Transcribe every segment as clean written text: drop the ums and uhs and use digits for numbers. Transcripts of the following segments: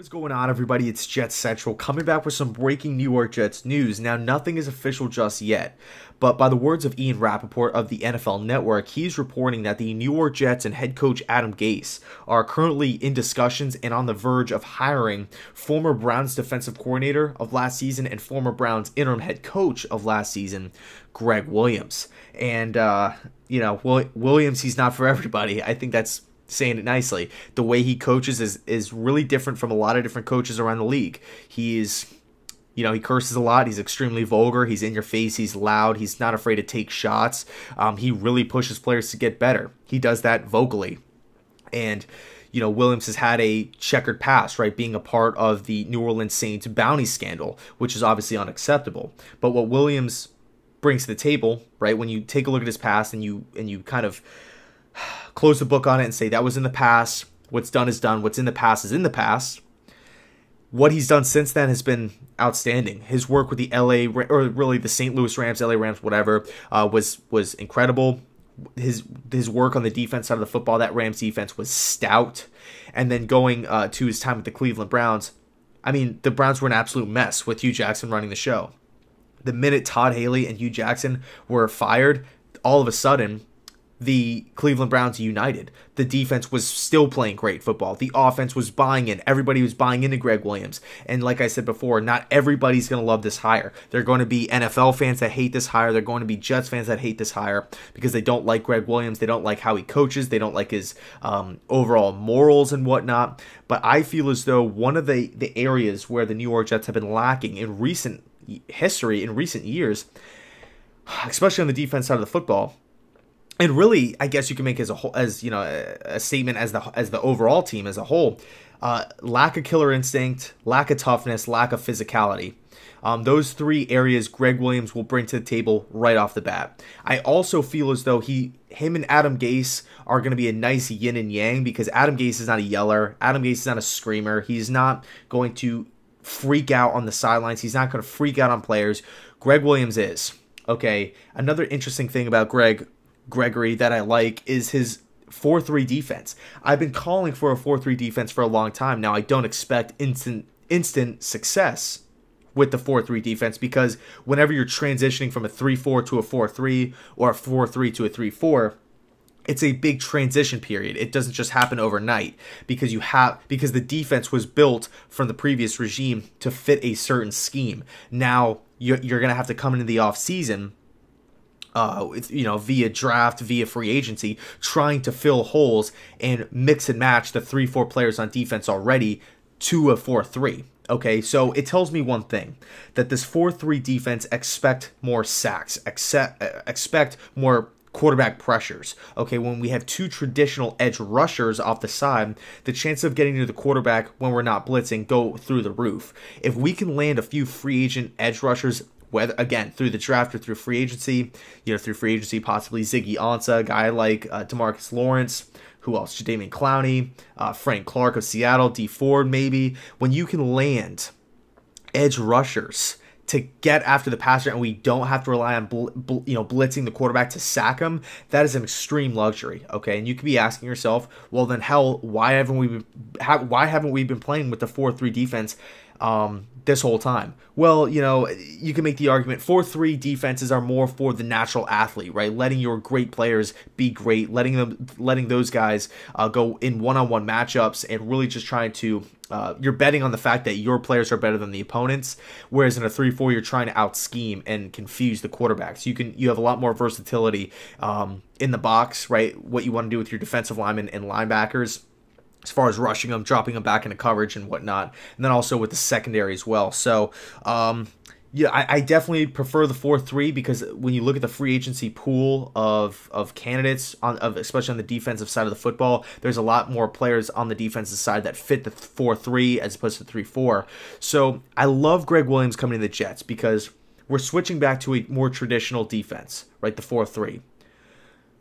What's going on, everybody? It's JetsCentral coming back with some breaking New York Jets news. Now, nothing is official just yet, but by the words of Ian Rappaport of the NFL Network, he's reporting that the New York Jets and head coach Adam Gase are currently in discussions and on the verge of hiring former Browns defensive coordinator of last season and former Browns interim head coach of last season, Gregg Williams. And, Williams, he's not for everybody. I think that's saying it nicely. The way he coaches is really different from a lot of different coaches around the league. He curses a lot. He's extremely vulgar. He's in your face. He's loud. He's not afraid to take shots. He really pushes players to get better. He does that vocally. And, Williams has had a checkered past, right? Being a part of the New Orleans Saints bounty scandal, which is obviously unacceptable. But what Williams brings to the table, right? When you take a look at his past and you kind of close the book on it and say that was in the past, what's done is done, what's in the past is in the past. What he's done since then has been outstanding. His work with the the St. Louis Rams, LA Rams, whatever, was incredible. His work on the defense side of the football, that Rams defense was stout. And then going to his time with the Cleveland Browns, I mean, the Browns were an absolute mess with Hugh Jackson running the show. The minute Todd Haley and Hugh Jackson were fired, all of a sudden, the Cleveland Browns united. The defense was still playing great football. The offense was buying in. Everybody was buying into Gregg Williams. And like I said before, not everybody's going to love this hire. There are going to be NFL fans that hate this hire. There are going to be Jets fans that hate this hire because they don't like Gregg Williams. They don't like how he coaches. They don't like his overall morals and whatnot. But I feel as though one of the areas where the New York Jets have been lacking in recent history, in recent years, especially on the defense side of the football, and really, I guess you can make as a whole, a statement as the overall team as a whole, lack of killer instinct, lack of toughness, lack of physicality. Those three areas Gregg Williams will bring to the table right off the bat. I also feel as though him and Adam Gase are going to be a nice yin and yang because Adam Gase is not a yeller. Adam Gase is not a screamer. He's not going to freak out on the sidelines. He's not going to freak out on players. Gregg Williams is. Okay, another interesting thing about Gregory that I like is his 4-3 defense. I've been calling for a 4-3 defense for a long time. Now, I don't expect instant success with the 4-3 defense because whenever you're transitioning from a 3-4 to a 4-3 or a 4-3 to a 3-4, it's a big transition period. It doesn't just happen overnight because the defense was built from the previous regime to fit a certain scheme. Now, you're going to have to come into the off season via draft, via free agency, trying to fill holes and mix and match the 3-4 players on defense already to a 4-3. Okay, so it tells me one thing, that this 4-3 defense expect more sacks, expect more quarterback pressures. Okay, when we have two traditional edge rushers off the side, the chance of getting to the quarterback when we're not blitzing go through the roof. If we can land a few free agent edge rushers, whether, again, through the draft or through free agency, possibly Ziggy Ansah, a guy like DeMarcus Lawrence, who else? Jadeveon Clowney, Frank Clark of Seattle, D Ford maybe. When you can land edge rushers to get after the passer and we don't have to rely on blitzing the quarterback to sack him, that is an extreme luxury. Okay, and you could be asking yourself, well then hell, why haven't we been playing with the 4-3 defense this whole time? Well, you can make the argument 4-3 defenses are more for the natural athlete, right? Letting your great players be great, letting those guys go in one-on-one matchups and really just trying to you're betting on the fact that your players are better than the opponents, whereas in a 3-4 you're trying to out-scheme and confuse the quarterbacks. You have a lot more versatility in the box, right? What you want to do with your defensive linemen and linebackers, as far as rushing them, dropping them back into coverage and whatnot, and then also with the secondary as well. So, I definitely prefer the 4-3 because when you look at the free agency pool of candidates, especially on the defensive side of the football, there's a lot more players on the defensive side that fit the 4-3 as opposed to 3-4. So I love Gregg Williams coming to the Jets because we're switching back to a more traditional defense, right? The 4-3.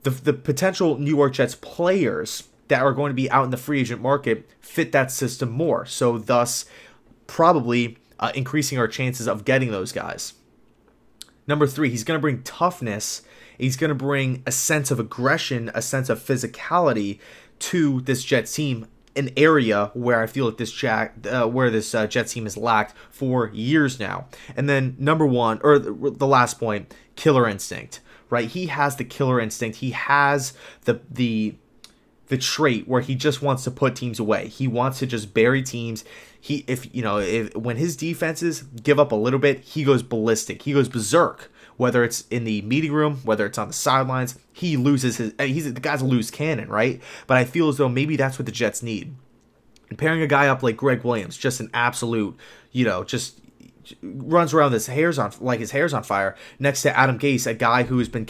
The potential New York Jets players that are going to be out in the free agent market fit that system more. So thus, probably increasing our chances of getting those guys. Number 3, he's going to bring toughness. He's going to bring a sense of aggression, a sense of physicality to this Jets team an area where I feel like this Jets team has lacked for years now. And then number one, or the last point, killer instinct, right? He has the killer instinct. He has the trait where he just wants to put teams away. He wants to just bury teams. When his defenses give up a little bit, he goes ballistic. He goes berserk. Whether it's in the meeting room, whether it's on the sidelines, he loses the guy's a loose cannon, right? But I feel as though maybe that's what the Jets need. And pairing a guy up like Gregg Williams, just an absolute, just runs around his hair's on fire, next to Adam Gase, a guy who has been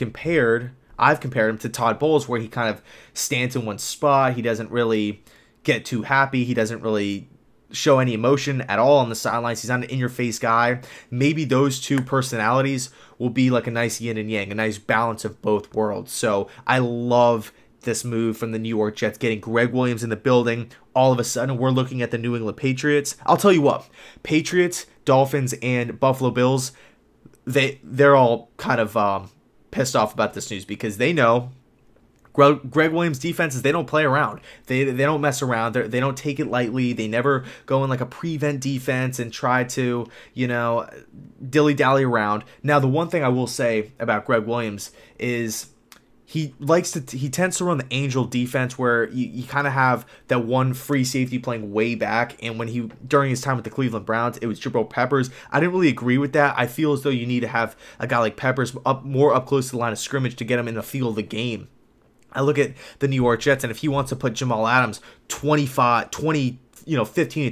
I've compared him to Todd Bowles, where he kind of stands in one spot. He doesn't really get too happy. He doesn't really show any emotion at all on the sidelines. He's not an in-your-face guy. Maybe those two personalities will be like a nice yin and yang, a nice balance of both worlds. So I love this move from the New York Jets, getting Gregg Williams in the building. All of a sudden, we're looking at the New England Patriots. I'll tell you what, Patriots, Dolphins, and Buffalo Bills, they're all kind of pissed off about this news because they know Gregg Williams' defenses, they don't play around. They don't mess around. They don't take it lightly. They never go in like a prevent defense and try to, dilly-dally around. Now, the one thing I will say about Gregg Williams is he tends to run the angel defense where you kind of have that one free safety playing way back. And during his time with the Cleveland Browns, it was Jabril Peppers. I didn't really agree with that. I feel as though you need to have a guy like Peppers more up close to the line of scrimmage to get him in the feel of the game. I look at the New York Jets, and if he wants to put Jamal Adams 15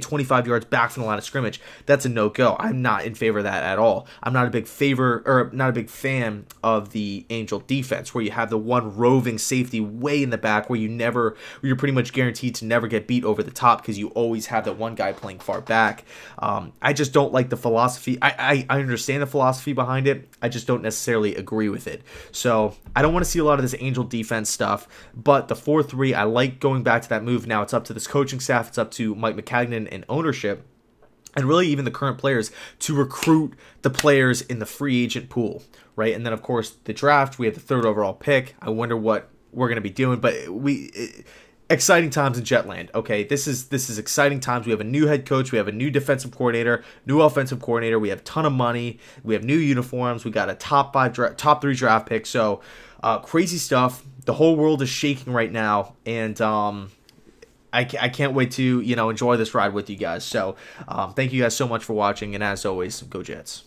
to 25 yards back from the line of scrimmage, that's a no-go. I'm not in favor of that at all. I'm not a big fan of the Angel defense, where you have the one roving safety way in the back, where you're pretty much guaranteed to never get beat over the top because you always have that one guy playing far back. I just don't like the philosophy. I understand the philosophy behind it. I just don't necessarily agree with it. So I don't want to see a lot of this Angel defense stuff, but the 4-3, I like going back to that move. Now it's up to this coaching staff. It's up to Mike McCagnon and ownership, and really even the current players, to recruit the players in the free agent pool, right? And then, of course, the draft, we have the 3rd overall pick. I wonder what we're going to be doing, but exciting times in Jetland, okay? This is exciting times. We have a new head coach. We have a new defensive coordinator, new offensive coordinator. We have a ton of money. We have new uniforms. We got a top 3 draft pick. So crazy stuff. The whole world is shaking right now, and I can't wait to enjoy this ride with you guys. So thank you guys so much for watching, and as always, go Jets.